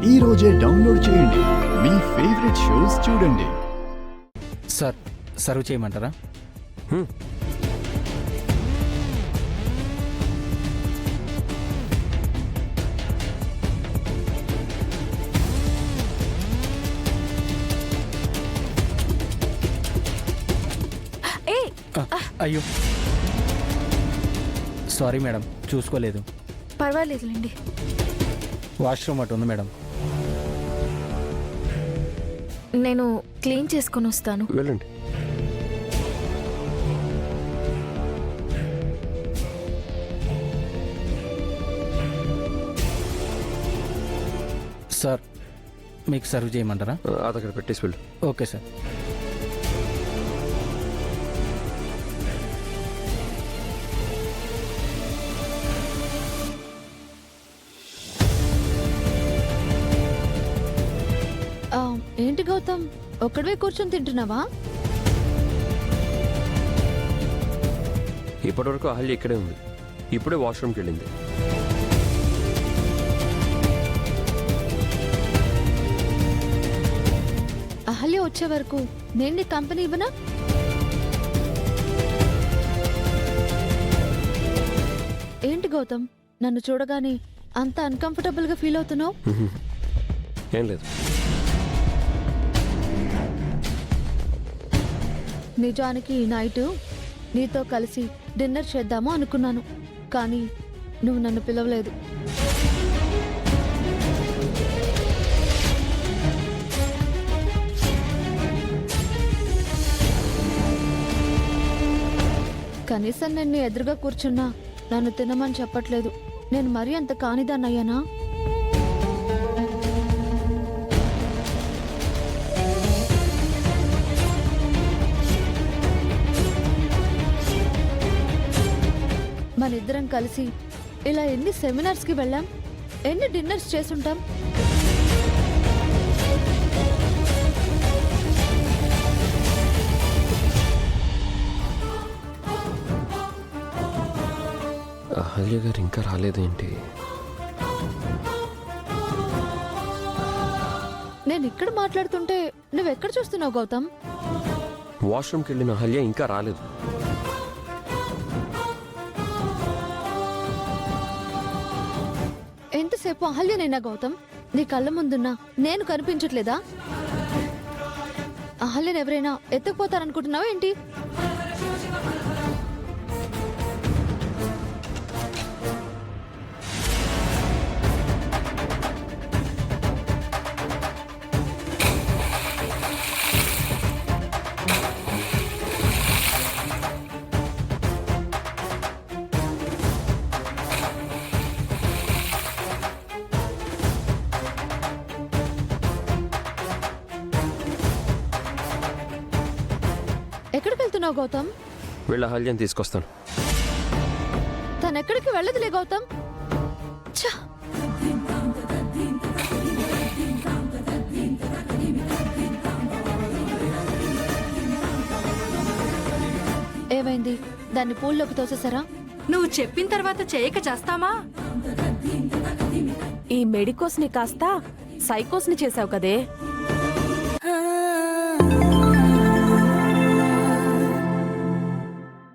ఈ రోజే డౌన్లోడ్ చేయండి. మీ ఫేవరెట్ షోస్ చూడండి. సార్ సర్వ్ చేయమంటారా? అయ్యో సారీ మేడం, చూసుకోలేదు. పర్వాలేదులేండి. వాష్రూమ్ అటు ఉంది మేడం. నేను క్లీన్ చేసుకొని వస్తాను. వెళ్ళండి. సార్ మీకు సర్వ్ చేయమంటారా? అదక్కడ పెట్టేసి వెళ్ళు. Okay sir. ఏంటి గౌతమ్, ఒక్కడే కూర్చొని తింటున్నావా? ఇప్పటివరకు అహల్య ఇక్కడే ఉంది. ఇప్పుడే వాష్రూమ్కి వెళ్ళింది. అహల్య వచ్చే వరకు నేను నీ కంపెనీ ఇవ్వనా? ఏంటి గౌతమ్, నన్ను చూడగానే అంత అన్కంఫర్టబుల్ గా ఫీల్ అవుతున్నావు? ఏం లేదు. నిజానికి ఈ నైట్ నీతో కలిసి డిన్నర్ చేద్దాము అనుకున్నాను, కానీ నువ్వు నన్ను పిలవలేదు. కనీసం నేను నీ ఎదురుగా కూర్చున్నా నన్ను తినమని చెప్పట్లేదు. నేను మరీ అంత కానిదాన్నయ్యానా? మనిద్దరం కలిసి ఇలా ఎన్ని సెమినార్స్కి వెళ్ళాం, ఎన్ని డిన్నర్స్ చేసుంటాం. అహల్య గారు ఇంకా రాలేదేంటి? నేను ఇక్కడ మాట్లాడుతుంటే నువ్వెక్కడ చూస్తున్నావు గౌతమ్? వాష్రూమ్కి వెళ్ళిన అహల్య ఇంకా రాలేదు. ఎంతసేపు అహల్యనైనా గౌతమ్, నీ కళ్ళ ముందున్నా నేను కనిపించట్లేదా? అహల్యను ఎవరైనా ఎత్తుకుపోతారనుకుంటున్నావా ఏంటి? ఎక్కడికి వెళ్తున్నావు గౌతమ్? వీళ్ళ అహల్యని తీసుకొస్తాను. తను ఎక్కడికి వెళ్ళదులే గౌతమ్. ఛ! ఏమైంది? దాన్ని పూల్లోకి తోసేసారా? నువ్వు చెప్పిన తర్వాత చేయక చేస్తామా? ఈ మెడికోస్ ని కాస్త సైకోస్ ని చేసావు కదే.